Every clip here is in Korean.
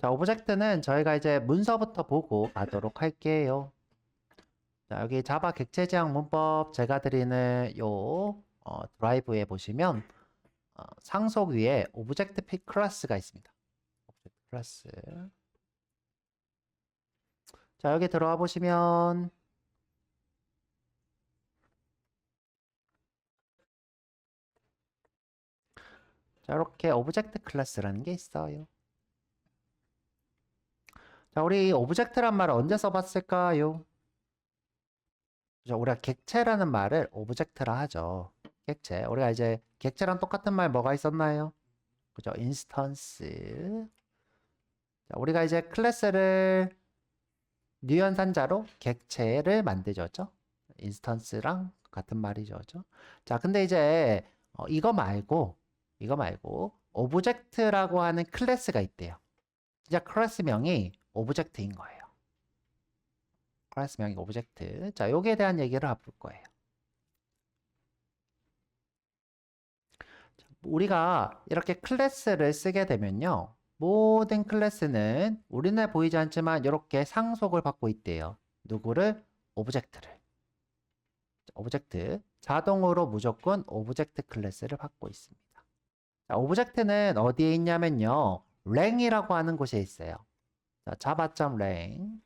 자, 오브젝트는 저희가 이제 문서부터 보고 가도록 할게요. 자, 여기 자바 객체 지향 문법 제가 드리는 요 드라이브에 보시면 상속 위에 오브젝트 픽 클래스가 있습니다. 오브젝트 클래스. 자, 여기 들어와 보시면 자, 이렇게 오브젝트 클래스라는 게 있어요. 자, 우리 오브젝트란 말을 언제 써봤을까요? 그죠? 우리가 객체라는 말을 오브젝트라 하죠. 객체. 우리가 이제 객체랑 똑같은 말 뭐가 있었나요? 그죠? 인스턴스. 자, 우리가 이제 클래스를 유연산자로 객체를 만들죠. 인스턴스랑 같은 말이죠. 그죠? 자, 근데 이제 이거 말고 오브젝트라고 하는 클래스가 있대요. 진짜 클래스명이 오브젝트인 거예요. 클래스명이 오브젝트. 자, 여기에 대한 얘기를 해볼 거예요. 우리가 이렇게 클래스를 쓰게 되면요. 모든 클래스는 우리는 보이지 않지만 이렇게 상속을 받고 있대요. 누구를? 오브젝트를. 오브젝트. 자동으로 무조건 오브젝트 클래스를 받고 있습니다. 자, 오브젝트는 어디에 있냐면요. 랭이라고 하는 곳에 있어요. 자, java.lang.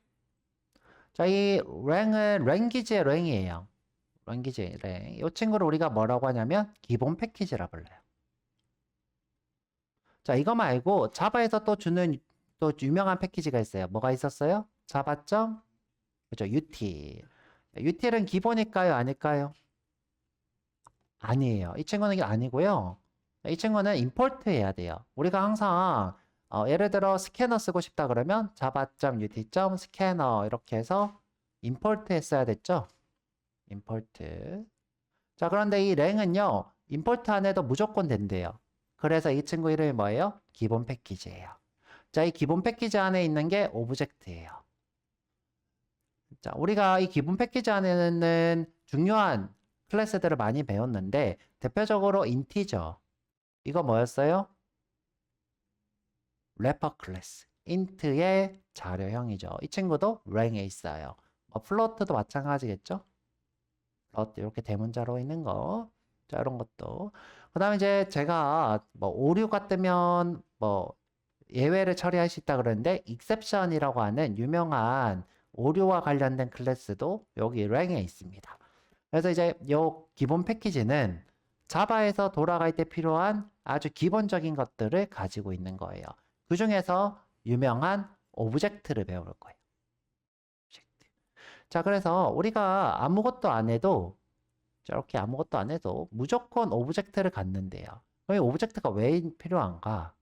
자, 이 랭은 랭귀지의 랭이에요. 랭귀지 랭. 이 친구를 우리가 뭐라고 하냐면 기본 패키지라 불러요. 자, 이거 말고 자바에서 또 주는 또 유명한 패키지가 있어요. 뭐가 있었어요? 자바. 그죠? util. util은 기본일까요? 아닐까요? 아니에요. 이 친구는 아니고요. 이 친구는 임포트 해야 돼요. 우리가 항상 예를 들어 스캐너 쓰고 싶다 그러면 java.util.scanner 이렇게 해서 임포트 했어야 됐죠? 임포트. 자, 그런데 이 랭은요. 임포트 안 해도 무조건 된대요. 그래서 이 친구 이름이 뭐예요? 기본 패키지예요. 자, 이 기본 패키지 안에 있는 게 오브젝트예요. 자, 우리가 이 기본 패키지 안에는 중요한 클래스들을 많이 배웠는데 대표적으로 인티저. 이거 뭐였어요? 래퍼 클래스. 인트의 자료형이죠. 이 친구도 랭에 있어요. 플로트도 마찬가지겠죠? 플로트 이렇게 대문자로 있는 거. 자, 이런 것도. 그 다음에 이제 제가 뭐 오류가 뜨면 뭐 예외를 처리할 수 있다 그러는데 exception이라고 하는 유명한 오류와 관련된 클래스도 여기 랭에 있습니다. 그래서 이제 요 기본 패키지는 자바에서 돌아갈 때 필요한 아주 기본적인 것들을 가지고 있는 거예요. 그 중에서 유명한 오브젝트를 배울 거예요. 오브젝트. 자, 그래서 우리가 아무것도 안 해도 저렇게 아무것도 안 해도 무조건 오브젝트를 갖는데요. 그럼 이 오브젝트가 왜 필요한가?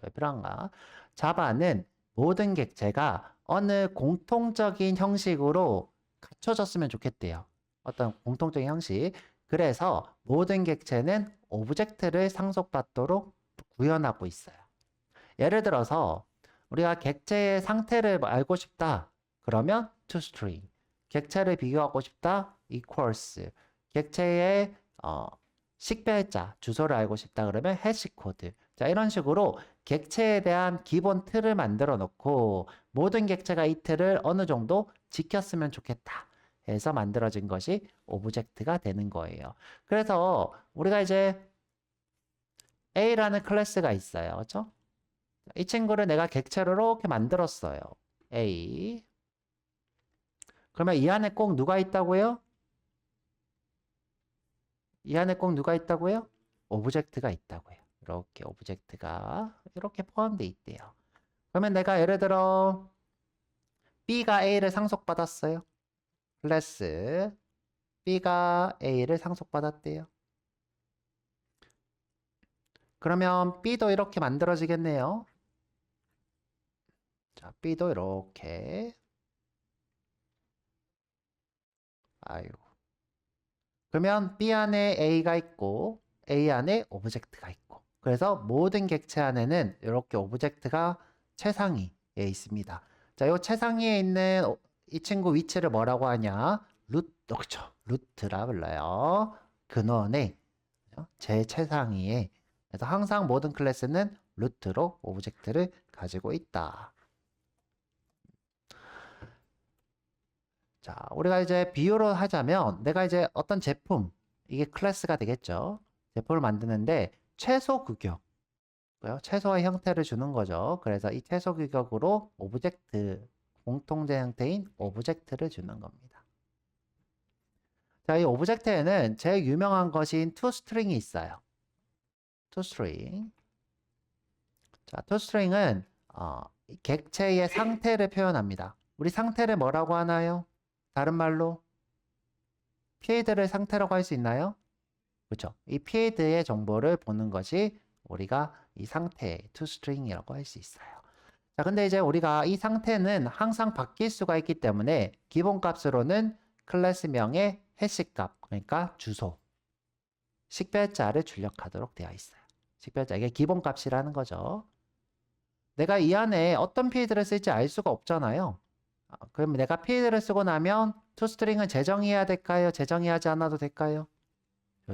왜 필요한가? 자바는 모든 객체가 어느 공통적인 형식으로 갖춰졌으면 좋겠대요. 어떤 공통적인 형식. 그래서 모든 객체는 오브젝트를 상속받도록 구현하고 있어요. 예를 들어서 우리가 객체의 상태를 알고 싶다. 그러면 toString. 객체를 비교하고 싶다. equals. 객체의 식별자, 주소를 알고 싶다 그러면 해시코드. 자, 이런 식으로 객체에 대한 기본 틀을 만들어 놓고 모든 객체가 이 틀을 어느 정도 지켰으면 좋겠다 해서 만들어진 것이 오브젝트가 되는 거예요. 그래서 우리가 이제 A라는 클래스가 있어요. 그렇죠? 이 친구를 내가 객체로 이렇게 만들었어요. A. 그러면 이 안에 꼭 누가 있다고요? 이 안에 꼭 누가 있다고요? 오브젝트가 있다고요. 이렇게 오브젝트가 이렇게 포함되어 있대요. 그러면 내가 예를 들어 B가 A를 상속받았어요. 클래스 B가 A를 상속받았대요. 그러면 B도 이렇게 만들어지겠네요. 자, B도 이렇게. 아유. 그러면 B 안에 A가 있고 A 안에 오브젝트가 있고. 그래서 모든 객체 안에는 이렇게 오브젝트가 최상위에 있습니다. 자, 이 최상위에 있는 이 친구 위치를 뭐라고 하냐? 그렇죠. 루트라 불러요. 근원에 제일 최상위에. 그래서 항상 모든 클래스는 루트로 오브젝트를 가지고 있다. 자, 우리가 이제 비유로 하자면 내가 이제 어떤 제품, 이게 클래스가 되겠죠. 제품을 만드는데 최소 규격, 최소의 형태를 주는 거죠. 그래서 이 최소 규격으로 오브젝트, 공통제 형태인 오브젝트를 주는 겁니다. 자, 이 오브젝트에는 제일 유명한 것인 toString이 있어요. toString. 자, toString은 객체의 상태를 표현합니다. 우리 상태를 뭐라고 하나요? 다른 말로 필드를 상태라고 할 수 있나요? 그렇죠. 이 필드의 정보를 보는 것이 우리가 이 상태의 toString이라고 할 수 있어요. 자, 근데 이제 우리가 이 상태는 항상 바뀔 수가 있기 때문에 기본 값으로는 클래스명의 해시값, 그러니까 주소, 식별자를 출력하도록 되어 있어요. 식별자, 이게 기본 값이라는 거죠. 내가 이 안에 어떤 필드를 쓸지 알 수가 없잖아요. 그럼 내가 필드를 쓰고 나면 toString은 재정의해야 될까요? 재정의하지 않아도 될까요?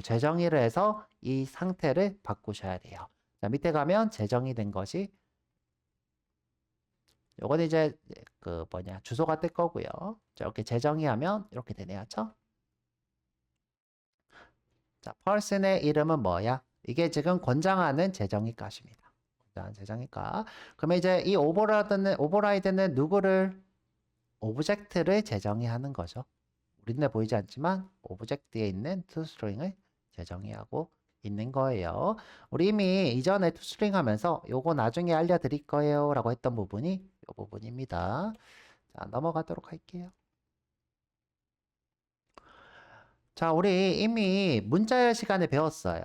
재정의를 해서 이 상태를 바꾸셔야 돼요. 자, 밑에 가면 재정의 된 것이 요건 이제 주소가 뜰 거고요. 자, 이렇게 재정의하면 이렇게 되네요. 자, 펄슨의 이름은 뭐야? 이게 지금 권장하는 재정의 값입니다. 권장하는 재정의 값. 그러면 이제 이 오버라이드는 누구를? 오브젝트를 재정의하는 거죠. 우리 눈에 보이지 않지만 오브젝트에 있는 toString을 재정의하고 있는 거예요. 우리 이미 이전에 toString 하면서 요거 나중에 알려드릴 거예요 라고 했던 부분이 이 부분입니다. 자, 넘어가도록 할게요. 자, 우리 이미 문자열 시간에 배웠어요.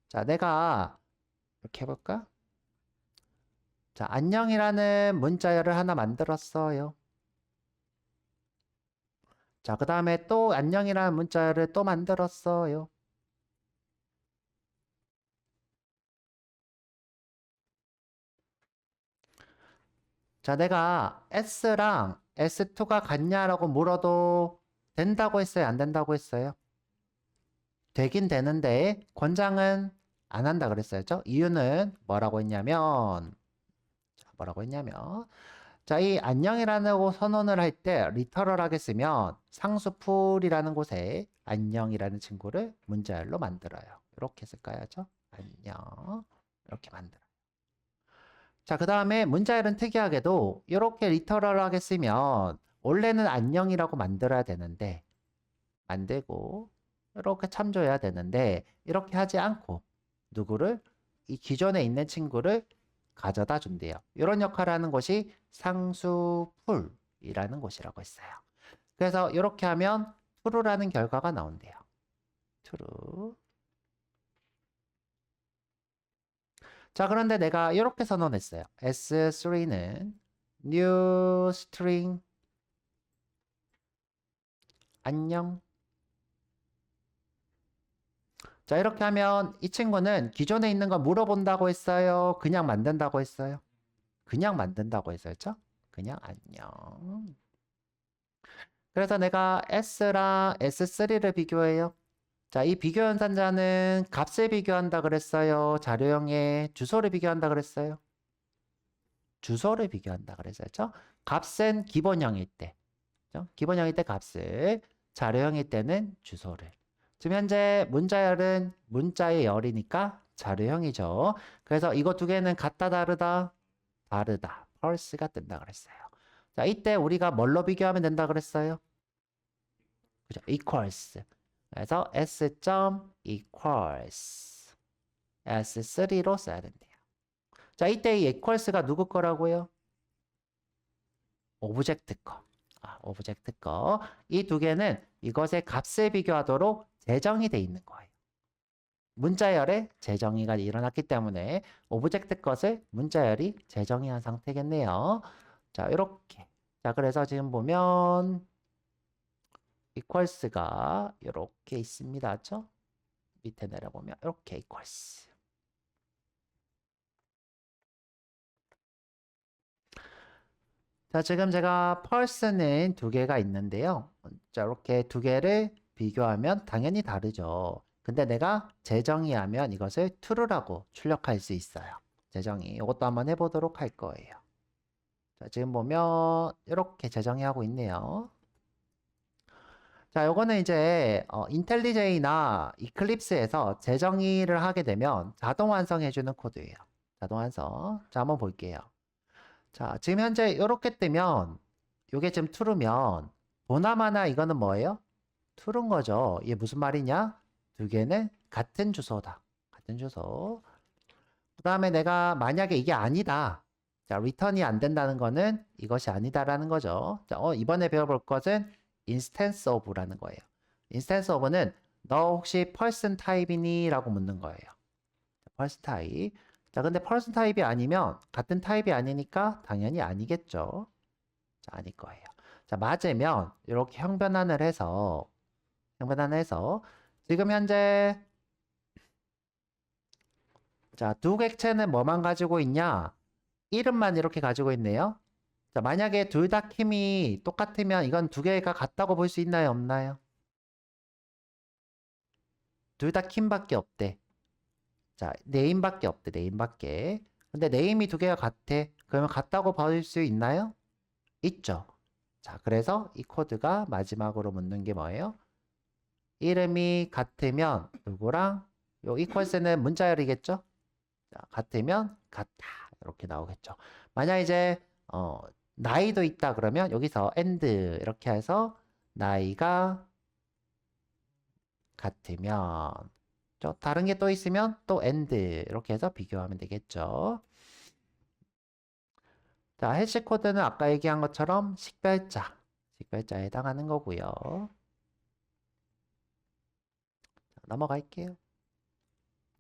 자, 내가 이렇게 해볼까? 자, 안녕이라는 문자열을 하나 만들었어요. 자, 그 다음에 또 안녕이라는 문자열을 또 만들었어요. 자, 내가 S랑 S2가 같냐라고 물어도 된다고 했어요? 안 된다고 했어요? 되긴 되는데 권장은 안 한다 그랬어요. 이유는 뭐라고 했냐면 자, 이 안녕이라는 선언을 할 때 리터럴하게 쓰면 상수풀이라는 곳에 안녕이라는 친구를 문자열로 만들어요. 이렇게 쓸까요? 안녕 이렇게 만들어요. 자, 그 다음에 문자열은 특이하게도 이렇게 리터럴하게 쓰면 원래는 안녕이라고 만들어야 되는데 만들고 이렇게 참조해야 되는데 이렇게 하지 않고 누구를? 이 기존에 있는 친구를 가져다 준대요. 이런 역할을 하는 것이 상수풀이라는 것이라고 했어요. 그래서 이렇게 하면 true라는 결과가 나온대요. true. 자, 그런데 내가 이렇게 선언했어요. S3는 new string 안녕. 자, 이렇게 하면 이 친구는 기존에 있는 거 물어본다고 했어요? 그냥 만든다고 했어요? 그냥 만든다고 했어요. 그냥 안녕. 그래서 내가 S랑 S3를 비교해요. 자, 이 비교 연산자는 값을 비교한다 그랬어요? 자료형의 주소를 비교한다 그랬어요? 주소를 비교한다 그랬어요. 값은 기본형일 때. 기본형일 때 값을, 자료형일 때는 주소를. 지금 현재 문자열은 문자의 열이니까 자료형이죠. 그래서 이거 두 개는 같다 다르다? 다르다. 펄스가 뜬다 그랬어요. 자, 이때 우리가 뭘로 비교하면 된다 그랬어요? 그죠? equals. 그래서 s.equals s3로 써야 된대요. 자, 이때 이 equals가 누구 거라고요? 오브젝트 거. 오브젝트 거. 이 두 개는 이것의 값을 비교하도록 재정이 돼 있는 거예요. 문자열에 재정의가 일어났기 때문에 오브젝트 것을 문자열이 재정의한 상태겠네요. 자, 이렇게. 자, 그래서 지금 보면 equals가 이렇게 있습니다. 밑에 내려보면 이렇게 equals. 자, 지금 제가 펄스는 두 개가 있는데요. 자, 이렇게 두 개를 비교하면 당연히 다르죠. 근데 내가 재정의하면 이것을 true라고 출력할 수 있어요. 재정의. 이것도 한번 해보도록 할 거예요. 자, 지금 보면 이렇게 재정의 하고 있네요. 자, 요거는 이제 인텔리제이나 이클립스에서 재정의를 하게 되면 자동 완성해주는 코드예요. 자동 완성. 자, 한번 볼게요. 자, 지금 현재 이렇게 뜨면 요게 지금 true면 보나마나 이거는 뭐예요? true인 거죠. 이게 무슨 말이냐? 두 개는 같은 주소다. 같은 주소. 그 다음에 내가 만약에 이게 아니다. 자, return이 안 된다는 거는 이것이 아니다라는 거죠. 자, 이번에 배워볼 것은 instance of라는 거예요. instance of는 너 혹시 person type이니? 라고 묻는 거예요. person type. 자, 근데 person type이 아니면 같은 타입이 아니니까 당연히 아니겠죠. 자, 아닐 거예요. 자, 맞으면 이렇게 형변환을 해서 지금 현재 자, 두 객체는 뭐만 가지고 있냐? 이름만 이렇게 가지고 있네요. 자, 만약에 둘 다 킴이 똑같으면 이건 두 개가 같다고 볼 수 있나요? 없나요? 둘 다 킴밖에 없대. 자, 네임밖에 없대. 네임밖에. 근데 네임이 두 개가 같아. 그러면 같다고 볼 수 있나요? 있죠. 자, 그래서 이 코드가 마지막으로 묻는 게 뭐예요? 이름이 같으면 누구랑 요 equals는 문자열이겠죠? 자, 같으면 같다. 이렇게 나오겠죠. 만약 이제 나이도 있다 그러면 여기서 and 이렇게 해서 나이가 같으면 다른 게 또 있으면 또 and 이렇게 해서 비교하면 되겠죠. 자, 해시 코드는 아까 얘기한 것처럼 식별자에 해당하는 거고요. 자, 넘어갈게요.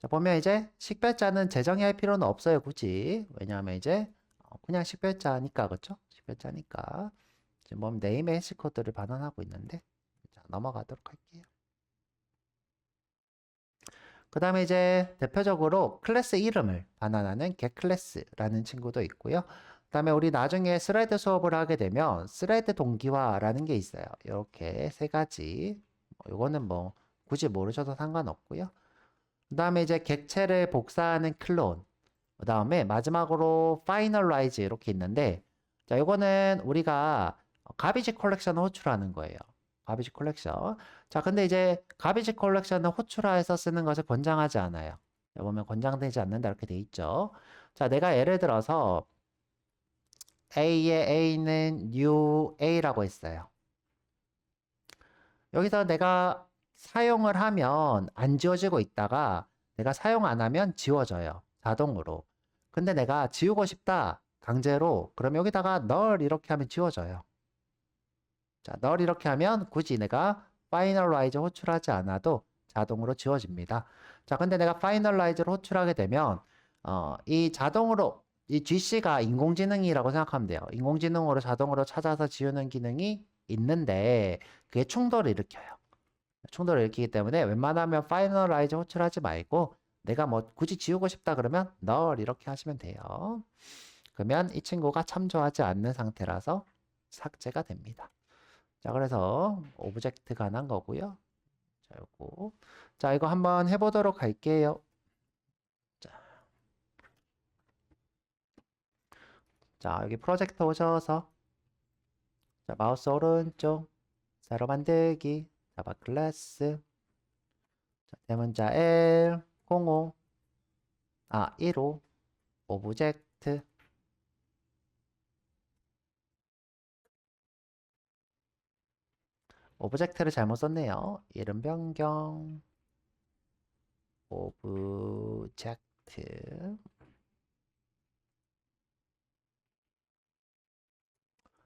자, 보면 이제 식별자는 재정의할 필요는 없어요, 굳이. 왜냐하면 이제 그냥 식별자니까, 그렇죠? 식별자니까. 지금 보면 네임의 해시 코드를 반환하고 있는데, 자, 넘어가도록 할게요. 그 다음에 이제 대표적으로 클래스 이름을 반환하는 getClass라는 친구도 있고요. 그 다음에 우리 나중에 스레드 수업을 하게 되면 스레드 동기화라는 게 있어요. 이렇게 세 가지. 이거는 뭐 굳이 모르셔도 상관없고요. 그 다음에 이제 객체를 복사하는 클론. 그 다음에 마지막으로 finalize 이렇게 있는데, 자, 이거는 우리가 가비지 컬렉션을 호출하는 거예요. 가비지 컬렉션. 자, 근데 이제 가비지 컬렉션을 호출해서 쓰는 것을 권장하지 않아요. 여기 보면 권장되지 않는다 이렇게 돼 있죠. 자, 내가 예를 들어서 A의 A는 new A라고 했어요. 여기서 내가 사용을 하면 안 지워지고 있다가 내가 사용 안 하면 지워져요. 자동으로. 근데 내가 지우고 싶다. 강제로. 그럼 여기다가 null 이렇게 하면 지워져요. 자, null 이렇게 하면 굳이 내가 finalize 호출하지 않아도 자동으로 지워집니다. 자, 근데 내가 finalize를 호출하게 되면 이 자동으로 이 GC가 인공지능이라고 생각하면 돼요. 인공지능으로 자동으로 찾아서 지우는 기능이 있는데 그게 충돌을 일으켜요. 충돌을 일으키기 때문에 웬만하면 finalize 호출하지 말고 내가 뭐 굳이 지우고 싶다 그러면 null 이렇게 하시면 돼요. 그러면 이 친구가 참조하지 않는 상태라서 삭제가 됩니다. 자, 그래서 오브젝트 관한 거고요. 자, 요거. 자, 이거 한번 해보도록 할게요. 자, 여기 프로젝트 오셔서 자, 마우스 오른쪽 새로 만들기 자바 클래스 자, 대문자 L 05 15 오브젝트 오브젝트를 잘못 썼네요. 이름 변경 오브젝트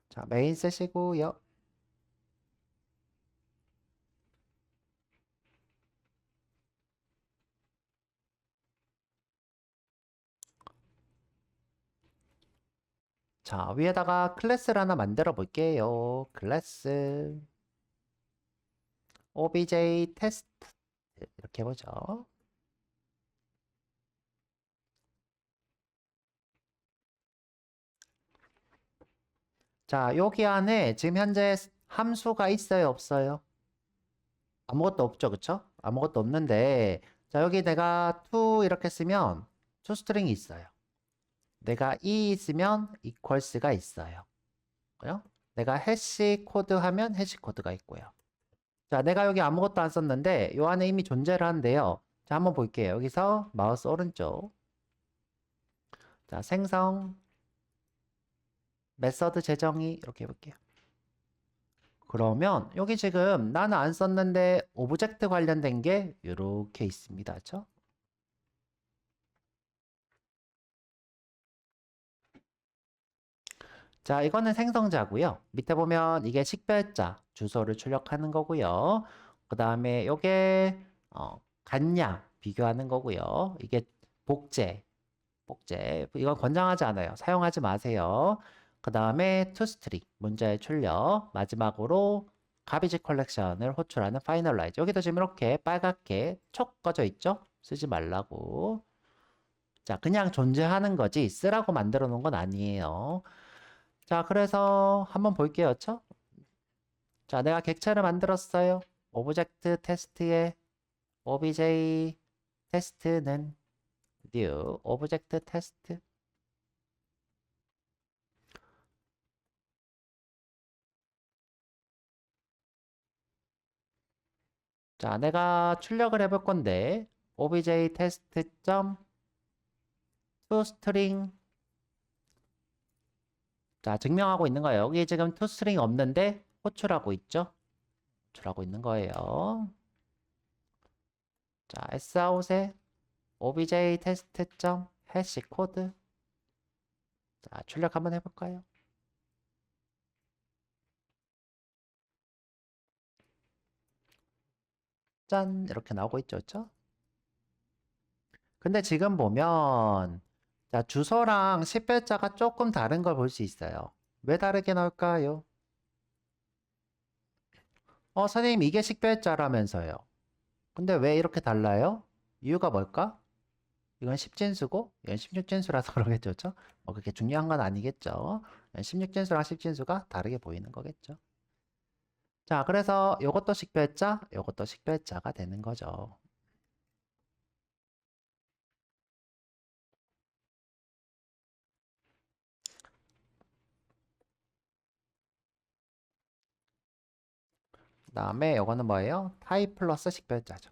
자, 메인 쓰시고요. 자, 위에다가 클래스를 하나 만들어 볼게요. 클래스 obj 테스트 이렇게 해보죠. 자, 여기 안에 지금 현재 함수가 있어요, 없어요? 아무것도 없죠, 그쵸? 아무것도 없는데 자, 여기 내가 to 이렇게 쓰면 toString이 있어요. 내가 이 있으면 equals가 있어요. 그요? 내가 해시 코드 하면 해시 코드가 있고요. 자, 내가 여기 아무것도 안 썼는데 요 안에 이미 존재를 하는데요. 자, 한번 볼게요. 여기서 마우스 오른쪽. 자, 생성, 메서드 재정의 이렇게 해볼게요. 그러면 여기 지금 나는 안 썼는데 오브젝트 관련된 게 이렇게 있습니다. 그렇죠? 자, 이거는 생성자고요. 밑에 보면 이게 식별자, 주소를 출력하는 거고요. 그 다음에 이게 간량 비교하는 거고요. 이게 복제, 이건 권장하지 않아요. 사용하지 마세요. 그 다음에 toString, 문자의 출력. 마지막으로 가비지 컬렉션을 호출하는 finalize. 여기도 지금 이렇게 빨갛게 촉 꺼져 있죠? 쓰지 말라고. 자, 그냥 존재하는 거지 쓰라고 만들어 놓은 건 아니에요. 자, 그래서 한번 볼게요. 죠 자, 내가 객체를 만들었어요. 오브젝트 테스트에 obj 테스트는 new 오브젝트 테스트. 자, 내가 출력을 해볼 건데 obj 테스트 점 toString. 자, 증명하고 있는 거예요. 여기 지금 toString 없는데 호출하고 있죠? 호출하고 있는 거예요. 자, sout에 obj 테스트 점 해시 코드. 자, 출력 한번 해볼까요? 짠! 이렇게 나오고 있죠, 그렇죠? 근데 지금 보면 자, 주소랑 식별자가 조금 다른 걸 볼 수 있어요. 왜 다르게 나올까요? 선생님 이게 식별자라면서요. 근데 왜 이렇게 달라요? 이유가 뭘까? 이건 10진수고 이건 16진수라서 그러겠죠. 그렇죠? 그렇게 중요한 건 아니겠죠. 16진수랑 10진수가 다르게 보이는 거겠죠. 자, 그래서 이것도 식별자, 이것도 식별자가 되는 거죠. 그 다음에 이거는 뭐예요? 타입 플러스 식별자죠.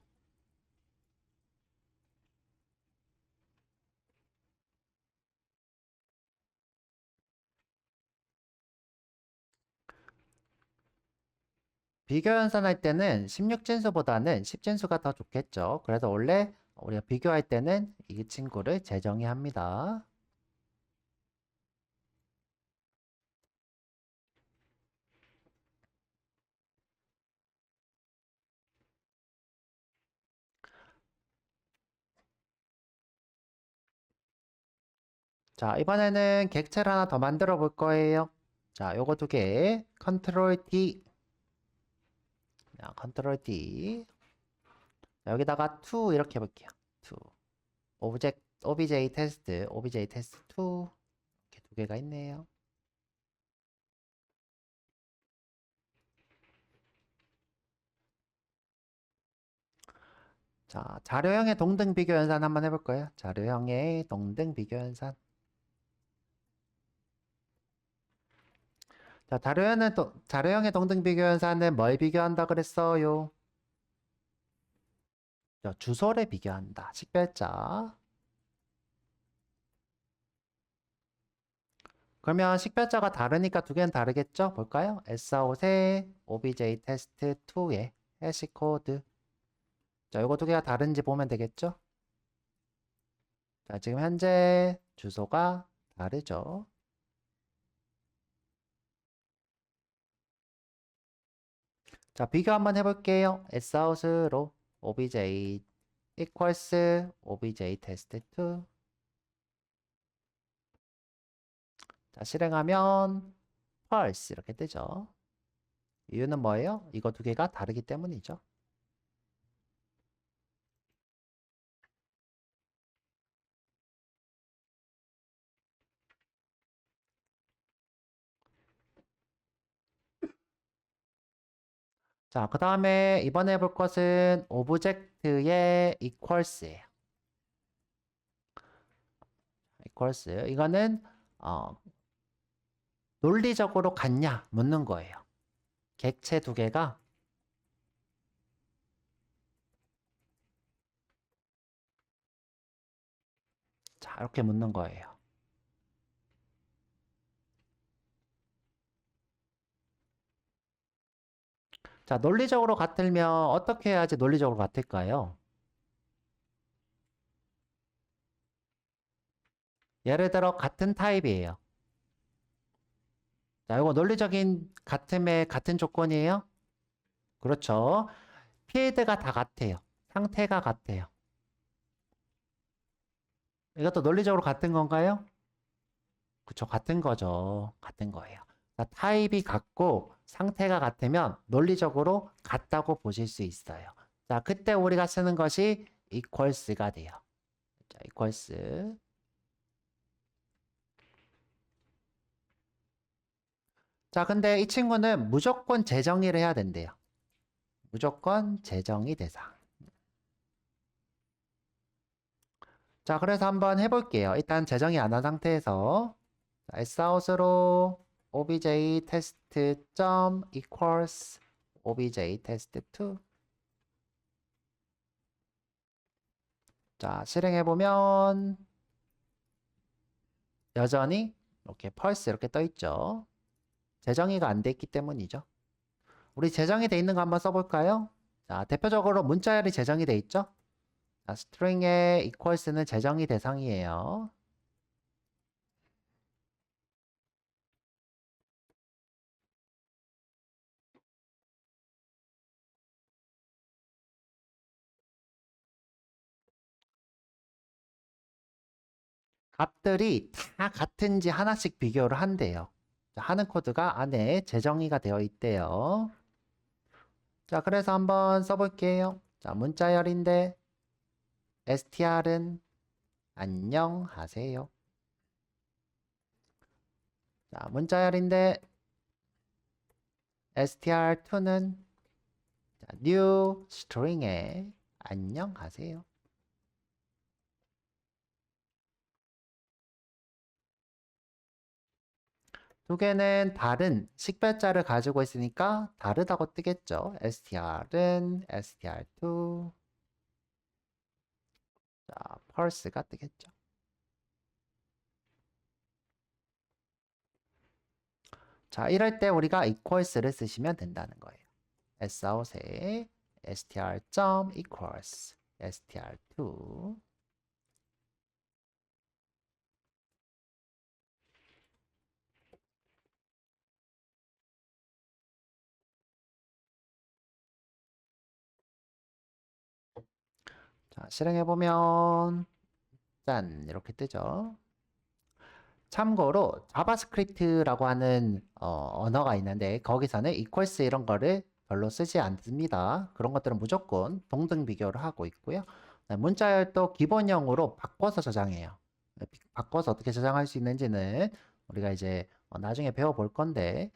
비교 연산할 때는 16진수보다는 10진수가 더 좋겠죠. 그래서 원래 우리가 비교할 때는 이 친구를 재정의 합니다. 자, 이번에는 객체를 하나 더 만들어 볼 거예요. 자, 요거 두 개. 컨트롤 D. 자, 컨트롤 D. 자, 여기다가 to 이렇게 해볼게요. to. obj 테스트, obj 테스트 2. 이렇게 두 개가 있네요. 자, 자료형의 동등 비교 연산 한번 해볼 거예요. 자료형의 동등 비교 연산. 자, 자료형의 동등 비교 연산은 뭘 비교한다 그랬어요? 자, 주소를 비교한다. 식별자. 그러면 식별자가 다르니까 두 개는 다르겠죠? 볼까요? S5세 obj 테스트 2의 해시 코드. 자, 이거 두 개가 다른지 보면 되겠죠? 자, 지금 현재 주소가 다르죠? 자, 비교 한번 해볼게요. Sout로 obj equals obj 테스트 2. 자, 실행하면 false 이렇게 뜨죠. 이유는 뭐예요? 이거 두 개가 다르기 때문이죠. 자, 그 다음에 이번에 볼 것은 오브젝트의 equals예요. equals. 이거는 논리적으로 같냐 묻는 거예요. 객체 두 개가 자, 이렇게 묻는 거예요. 자, 논리적으로 같으면 어떻게 해야지 논리적으로 같을까요? 예를 들어 같은 타입이에요. 자, 이거 논리적인 같음의 같은 조건이에요? 그렇죠. 필드가 다 같아요. 상태가 같아요. 이것도 논리적으로 같은 건가요? 그쵸, 같은 거죠. 같은 거예요. 자, 타입이 같고 상태가 같으면 논리적으로 같다고 보실 수 있어요. 자, 그때 우리가 쓰는 것이 equals가 돼요. 자, equals. 자, 근데 이 친구는 무조건 재정의를 해야 된대요. 무조건 재정의 대상. 자, 그래서 한번 해볼게요. 일단 재정의 안 한 상태에서 sout으로 obj test 점 equals obj test2. 자, 실행해보면 여전히 이렇게 펄스 이렇게 떠 있죠. 재정의가 안 돼 있기 때문이죠. 우리 재정이 돼 있는 거 한번 써볼까요? 자, 대표적으로 문자열이 재정이 돼 있죠. 자, 스트링의 equals는 재정의 대상이에요. 값들이 다 같은지 하나씩 비교를 한대요. 자, 하는 코드가 안에 재정의가 되어 있대요. 자, 그래서 한번 써볼게요. 자, 문자열인데 str은 안녕하세요. 자, 문자열인데 str2는 new string에 안녕하세요. 두 개는 다른 식별자를 가지고 있으니까 다르다고 뜨겠죠. str은 str2. 자, 펄스가 뜨겠죠. 자, 이럴 때 우리가 equals를 쓰시면 된다는 거예요. sout에 str.equals str2. 자, 실행해보면 짠 이렇게 뜨죠. 참고로 자바스크립트라고 하는 언어가 있는데 거기서는 equals 이런 거를 별로 쓰지 않습니다. 그런 것들은 무조건 동등 비교를 하고 있고요. 문자열도 기본형으로 바꿔서 저장해요. 바꿔서 어떻게 저장할 수 있는지는 우리가 이제 나중에 배워볼 건데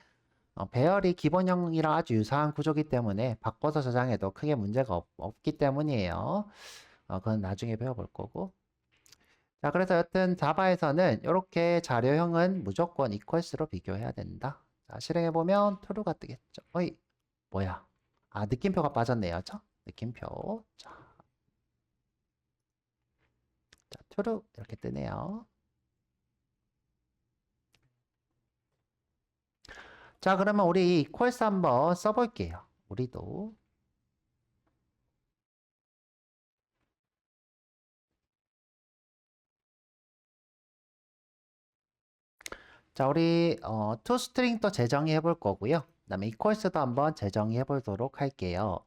배열이 기본형이랑 아주 유사한 구조기 때문에 바꿔서 저장해도 크게 문제가 없기 때문이에요. 그건 나중에 배워볼 거고. 자, 그래서 여튼 자바에서는 이렇게 자료형은 무조건 equals로 비교해야 된다. 자, 실행해보면 true가 뜨겠죠. 어이, 뭐야? 아, 느낌표가 빠졌네요. 저? 느낌표. 자, true 이렇게 뜨네요. 자, 그러면 우리 equals 한번 써볼게요. 우리도. 자, 우리 toString 또 재정의 해볼 거고요. 그 다음에 equals도 한번 재정의 해보도록 할게요.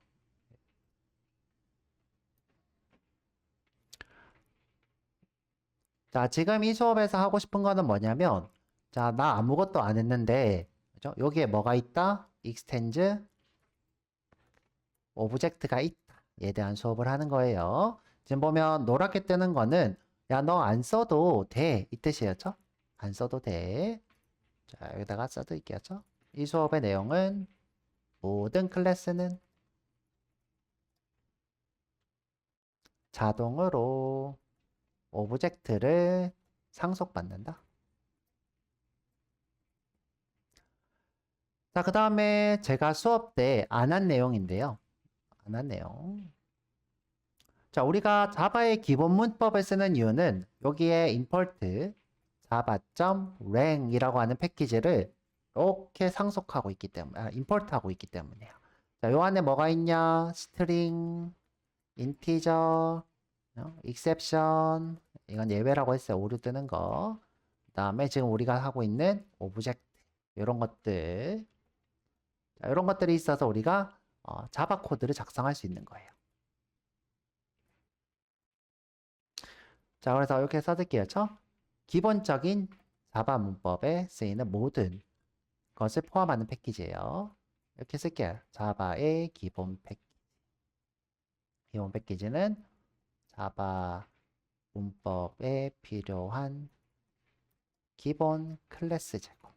자, 지금 이 수업에서 하고 싶은 거는 뭐냐면, 자, 나 아무것도 안 했는데, 그죠? 여기에 뭐가 있다? extends 오브젝트가 있다. 에 대한 수업을 하는 거예요. 지금 보면 노랗게 뜨는 거는, 야, 너 안 써도 돼. 이 뜻이었죠? 안 써도 돼. 자, 여기다가 써드릴게요. 이 수업의 내용은 모든 클래스는 자동으로 오브젝트를 상속받는다. 자, 그 다음에 제가 수업 때 안 한 내용인데요. 안 한 내용. 자, 우리가 자바의 기본 문법을 쓰는 이유는 여기에 import java.lang이라고 하는 패키지를 이렇게 상속하고 있기 때문에, import하고 있기 때문이에요. 자, 요 안에 뭐가 있냐? string, integer, exception, 이건 예외라고 했어요. 오류 뜨는 거. 그 다음에 지금 우리가 하고 있는 오브젝트, 이런 것들. 자, 이런 것들이 있어서 우리가 자바 코드를 작성할 수 있는 거예요. 자, 그래서 이렇게 써둘게요. 기본적인 자바 문법에 쓰이는 모든 것을 포함하는 패키지예요. 이렇게 쓸게요. 자바의 기본 패키지. 기본 패키지는 자바 문법에 필요한 기본 클래스 제공.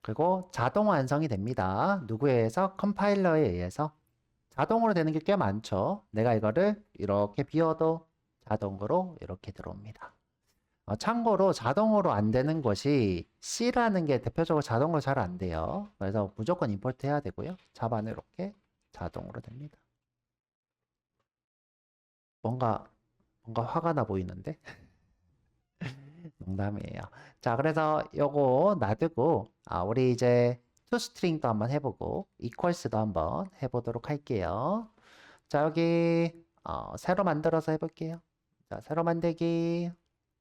그리고 자동 완성이 됩니다. 누구에 의해서? 컴파일러에 의해서. 자동으로 되는 게 꽤 많죠. 내가 이거를 이렇게 비워도 자동으로 이렇게 들어옵니다. 참고로 자동으로 안 되는 것이 C라는 게 대표적으로 자동으로 잘 안 돼요. 그래서 무조건 임포트 해야 되고요. 자바는 이렇게 자동으로 됩니다. 뭔가 화가 나 보이는데? 농담이에요. 자, 그래서 요거 놔두고 우리 이제 toString도 한번 해보고 equals도 한번 해보도록 할게요. 자, 여기 새로 만들어서 해볼게요. 자, 새로 만들기.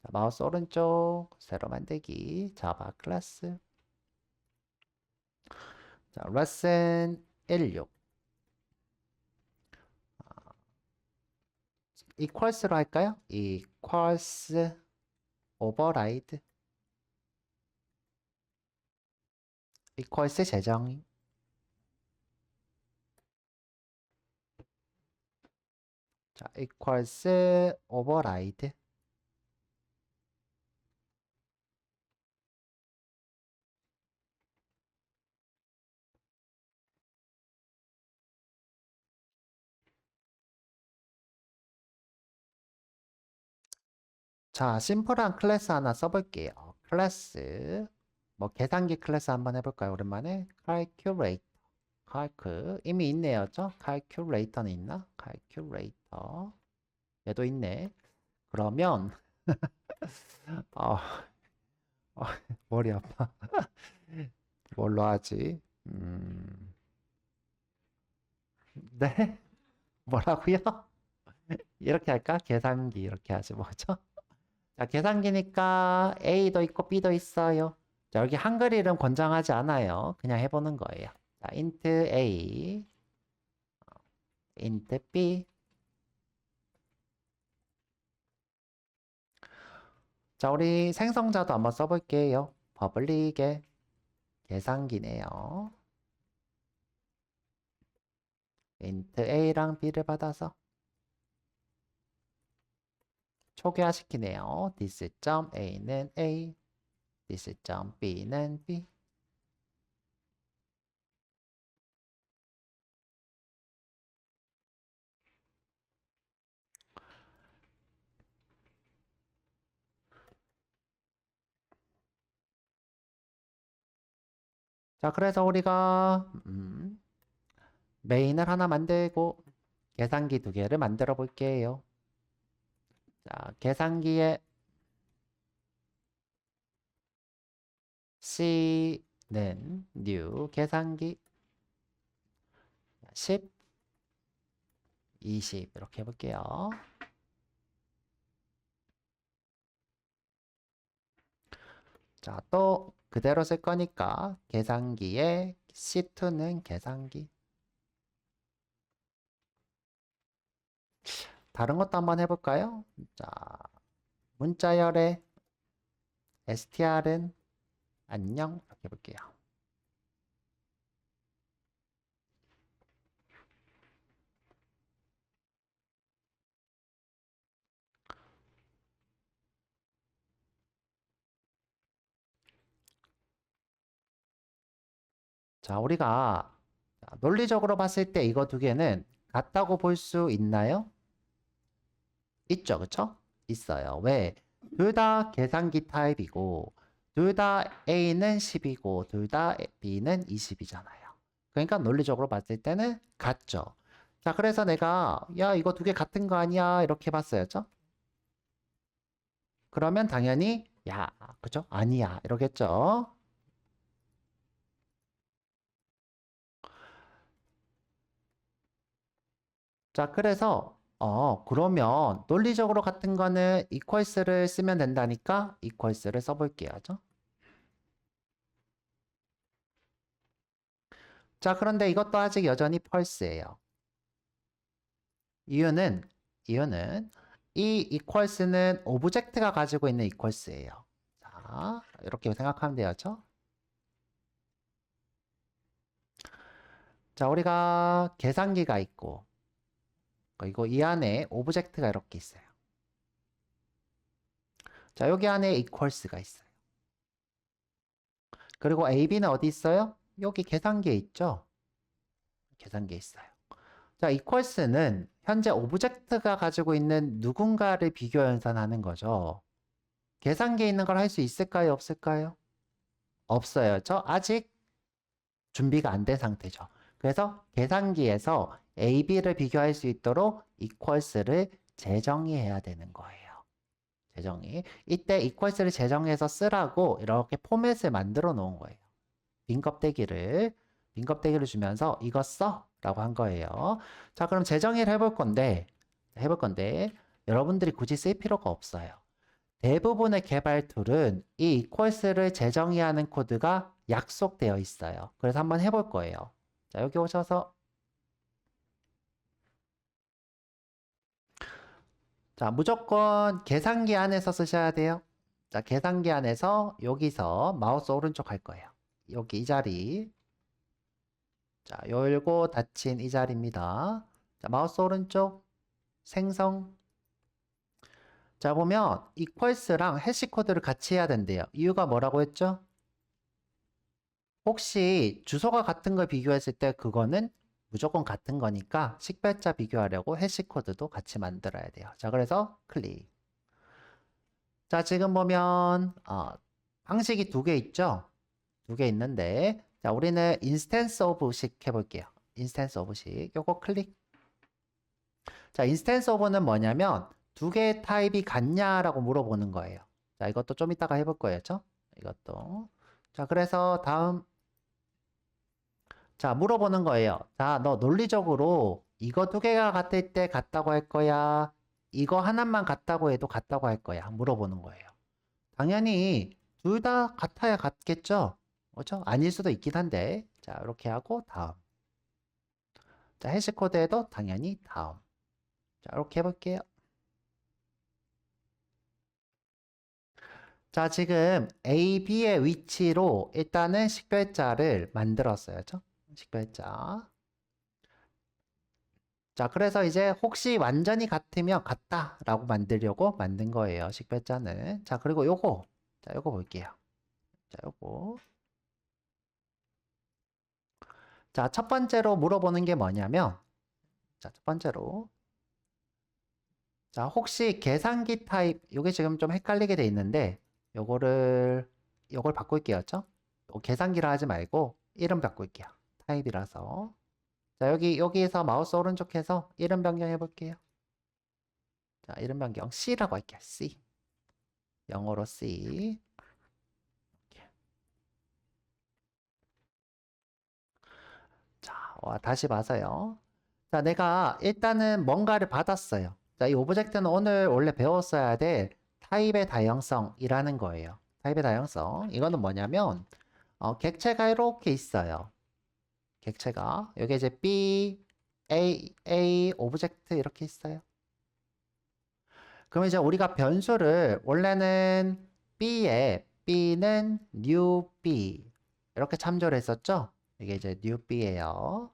자, 마우스 오른쪽 새로 만들기. 자바 클래스. 자, 레슨 16. equals로 할까요? equals override. equals 재정. 자, equals override. 자, 심플한 클래스 하나 써볼게요. 클래스, 뭐 계산기 클래스 한번 해볼까요? 오랜만에 calculate, 이미 있네요, calculator는 있나? calculator, 얘도 있네. 그러면 아, 머리 아파. 뭘로 하지? 네? 뭐라고요? 이렇게 할까? 계산기 이렇게 하지 뭐죠? 자, 계산기니까 A도 있고 B도 있어요. 자, 여기 한글 이름 권장하지 않아요. 그냥 해보는 거예요. 자, int A, int B. 자, 우리 생성자도 한번 써볼게요. 퍼블릭의 계산기네요. int A랑 B를 받아서 초기화시키네요. this.a는 A, this.b는 B. 자, 그래서 우리가 메인을 하나 만들고 계산기 두 개를 만들어 볼게요. 자, 계산기에 C는 new 계산기 10, 20 이렇게 해볼게요. 자, 또 그대로 쓸 거니까 계산기에 C2는 계산기. 다른 것도 한번 해볼까요? 자, 문자열의 str은 안녕 이렇게 해볼게요. 자, 우리가 논리적으로 봤을 때 이거 두 개는 같다고 볼 수 있나요? 있죠, 그쵸? 있어요. 왜? 둘 다 계산기 타입이고, 둘 다 A는 10이고, 둘 다 B는 20이잖아요. 그러니까 논리적으로 봤을 때는 같죠. 자, 그래서 내가, 야, 이거 두 개 같은 거 아니야? 이렇게 봤어야죠. 그러면 당연히, 야, 그죠? 아니야. 이러겠죠. 자, 그래서, 그러면 논리적으로 같은 거는 equals를 쓰면 된다니까 equals를 써볼게요. 자, 그런데 이것도 아직 여전히 false예요. 이유는, 이유는 이 equals는 오브젝트가 가지고 있는 equals예요. 자, 이렇게 생각하면 되죠. 자, 우리가 계산기가 있고, 그리고 이 안에 오브젝트가 이렇게 있어요. 자, 여기 안에 equals가 있어요. 그리고 AB는 어디 있어요? 여기 계산기에 있죠? 계산기에 있어요. 자, equals는 현재 오브젝트가 가지고 있는 누군가를 비교 연산하는 거죠. 계산기에 있는 걸 할 수 있을까요? 없을까요? 없어요. 저 아직 준비가 안 된 상태죠. 그래서 계산기에서 A, B를 비교할 수 있도록 equals를 재정의해야 되는 거예요. 재정의. 이때 equals를 재정해서 쓰라고 이렇게 포맷을 만들어 놓은 거예요. 빈 껍데기를 주면서 이거 써! 라고 한 거예요. 자, 그럼 재정의를 해볼 건데 여러분들이 굳이 쓸 필요가 없어요. 대부분의 개발 툴은 이 equals를 재정의하는 코드가 약속되어 있어요. 그래서 한번 해볼 거예요. 자, 여기 오셔서 자, 무조건 계산기 안에서 쓰셔야 돼요. 자, 계산기 안에서 여기서 마우스 오른쪽 할 거예요. 여기 이 자리. 자, 열고 닫힌 이 자리입니다. 자, 마우스 오른쪽 생성. 자, 보면 equals랑 해시 코드를 같이 해야 된대요. 이유가 뭐라고 했죠? 혹시 주소가 같은 걸 비교했을 때 그거는 무조건 같은 거니까 식별자 비교하려고 해시 코드도 같이 만들어야 돼요. 자, 그래서 클릭. 자, 지금 보면 방식이 두 개 있죠? 두 개 있는데 자, 우리는 인스턴스 오브식 해볼게요. 인스턴스 오브식. 요거 클릭. 자, 인스턴스 오브는 뭐냐면 두 개의 타입이 같냐라고 물어보는 거예요. 자, 이것도 좀 이따가 해볼 거예요. 이것도. 자, 그래서 다음 자, 물어보는 거예요. 자, 너 논리적으로 이거 두 개가 같을 때 같다고 할 거야? 이거 하나만 같다고 해도 같다고 할 거야? 물어보는 거예요. 당연히 둘 다 같아야 같겠죠? 그렇죠? 아닐 수도 있긴 한데. 자, 이렇게 하고 다음. 자, 해시코드에도 당연히 다음. 자, 이렇게 해볼게요. 자, 지금 A, B의 위치로 일단은 식별자를 만들었어요. 식별자. 자, 그래서 이제 혹시 완전히 같으면 같다라고 만들려고 만든 거예요. 식별자는. 자, 그리고 요거. 자, 요거 볼게요. 자, 요거. 자, 첫 번째로 물어보는 게 뭐냐면 자, 첫 번째로 자, 혹시 계산기 타입 요게 지금 좀 헷갈리게 돼 있는데 요걸 바꿀게요. 계산기라 하지 말고 이름 바꿀게요. 타입이라서. 자, 여기에서 마우스 오른쪽 해서 이름 변경해 볼게요. 자, 이름 변경 C라고 할게요. C. 영어로 C. 자, 다시 봐서요. 자, 내가 일단은 뭔가를 받았어요. 자, 이 오브젝트는 오늘 원래 배웠어야 될 타입의 다양성이라는 거예요. 타입의 다양성. 이거는 뭐냐면, 객체가 이렇게 있어요. 객체가. 여기 이제 B, A 오브젝트 이렇게 있어요. 그럼 이제 우리가 변수를 원래는 B는 new B 이렇게 참조를 했었죠? 이게 이제 new B예요.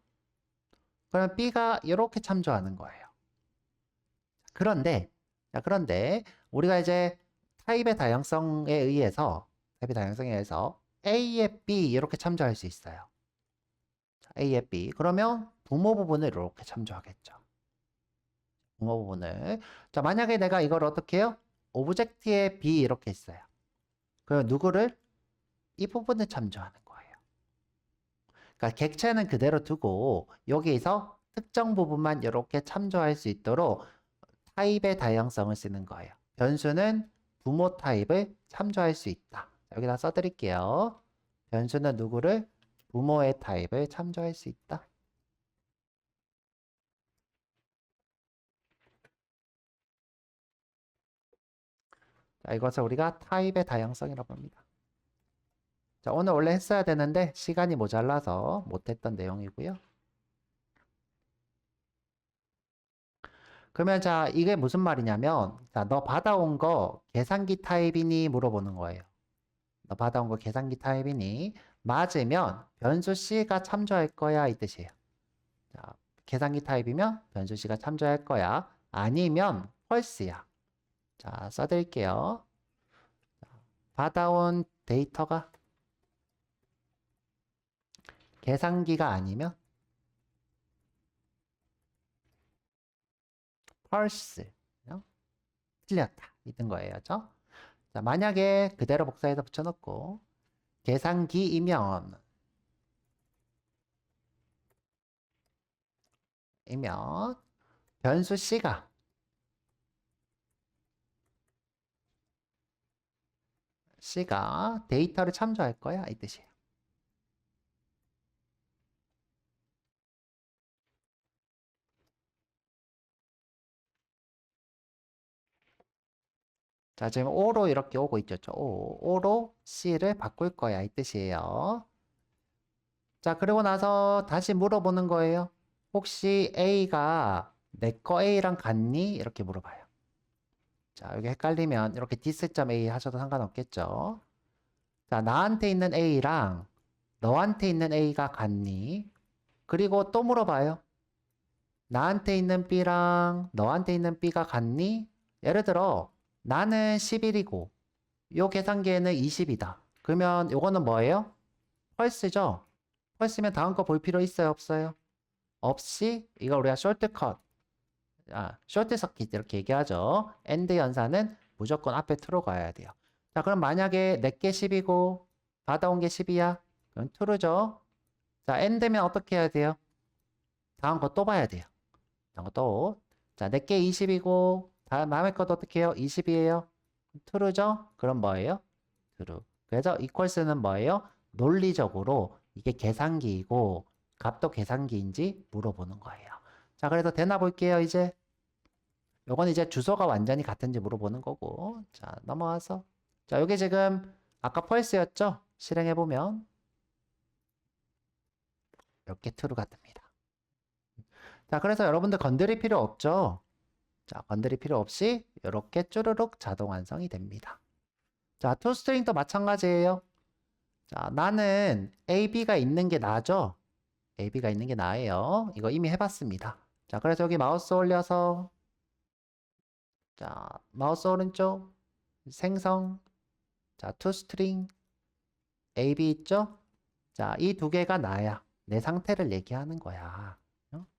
그럼 B가 이렇게 참조하는 거예요. 그런데, 자, 그런데 우리가 이제 타입의 다양성에 의해서 A의 B 이렇게 참조할 수 있어요. 자, A에 B. 그러면 부모 부분을 이렇게 참조하겠죠. 부모 부분을. 자, 만약에 내가 이걸 어떻게 해요? 오브젝트에 B 이렇게 있어요. 그럼 누구를? 이 부분을 참조하는 거예요. 그러니까 객체는 그대로 두고 여기에서 특정 부분만 이렇게 참조할 수 있도록 타입의 다양성을 쓰는 거예요. 변수는 부모 타입을 참조할 수 있다. 여기다 써드릴게요. 변수는 누구를? 부모의 타입을 참조할 수 있다. 자, 이것을 우리가 타입의 다양성이라고 합니다. 자, 오늘 원래 했어야 되는데 시간이 모자라서 못했던 내용이고요. 그러면 자, 이게 무슨 말이냐면 자, 너 받아온 거 계산기 타입이니 물어보는 거예요. 너 받아온 거 계산기 타입이니 맞으면 변수 C가 참조할 거야 이 뜻이에요. 자, 계산기 타입이면 변수 C가 참조할 거야. 아니면 펄스야. 자, 써드릴게요. 받아온 데이터가 계산기가 아니면 펄스. 틀렸다. 이런 거예요. 죠? 자, 만약에 그대로 복사해서 붙여놓고 계산기이면 변수 C가 데이터를 참조할 거야 이 뜻이에요. 자, 지금 O로 이렇게 오고 있죠. O로 C를 바꿀 거야 이 뜻이에요. 자, 그리고 나서 다시 물어보는 거예요. 혹시 A가 내 거 A랑 같니? 이렇게 물어봐요. 자, 여기 헷갈리면 이렇게 dis.A 하셔도 상관없겠죠. 자, 나한테 있는 A랑 너한테 있는 A가 같니? 그리고 또 물어봐요. 나한테 있는 B랑 너한테 있는 B가 같니? 예를 들어 나는 11이고 요 계산기에는 20이다. 그러면 요거는 뭐예요? 펄스죠? 펄스면 다음 거 볼 필요 있어요? 없어요? 없이 이거 우리가 쇼트컷, 쇼트 서킷 이렇게 얘기하죠. 엔드 연산은 무조건 앞에 true로 가야 돼요. 자, 그럼 만약에 내게 10이고 받아온 게 10이야. 그럼 true죠. 자, end면 어떻게 해야 돼요? 다음 거 또 봐야 돼요. 다음 거 또. 자, 내게 20이고 다음에 것도 어떻게 해요? 20이에요. true죠? 그럼 뭐예요? true. 그래서 equals는 뭐예요? 논리적으로 이게 계산기이고 값도 계산기인지 물어보는 거예요. 자, 그래서 되나 볼게요, 이제. 요건 이제 주소가 완전히 같은지 물어보는 거고. 자, 넘어와서. 자, 요게 지금 아까 펄스였죠? 실행해보면 이렇게 true가 뜹니다. 자, 그래서 여러분들 건드릴 필요 없죠? 자, 건드릴 필요 없이 이렇게 쭈르륵 자동 완성이 됩니다. 자, toString도 마찬가지예요. 자, 나는 A, B가 있는 게 나죠? A, B가 있는 게 나예요. 이거 이미 해봤습니다. 자, 그래서 여기 마우스 올려서 자, 마우스 오른쪽 생성 자, toString A, B 있죠? 자, 이 두 개가 나야. 내 상태를 얘기하는 거야.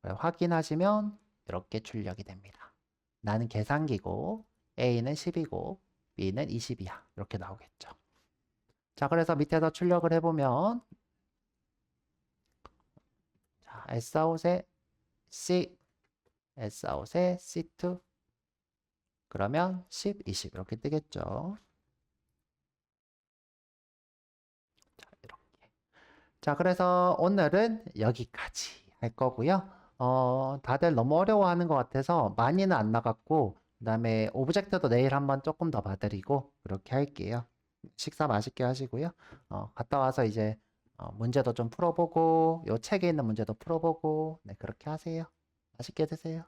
확인하시면 이렇게 출력이 됩니다. 나는 계산기고 A는 10이고 B는 20이야. 이렇게 나오겠죠. 자, 그래서 밑에서 출력을 해보면 자, S-out에 C, S-out에 C2 그러면 10, 20 이렇게 뜨겠죠. 자, 이렇게. 자, 그래서 오늘은 여기까지 할 거고요. 다들 너무 어려워하는 것 같아서 많이는 안 나갔고 그 다음에 오브젝트도 내일 한번 조금 더 봐드리고 그렇게 할게요. 식사 맛있게 하시고요. 갔다 와서 이제 문제도 좀 풀어보고 요 책에 있는 문제도 풀어보고 네, 그렇게 하세요. 맛있게 드세요.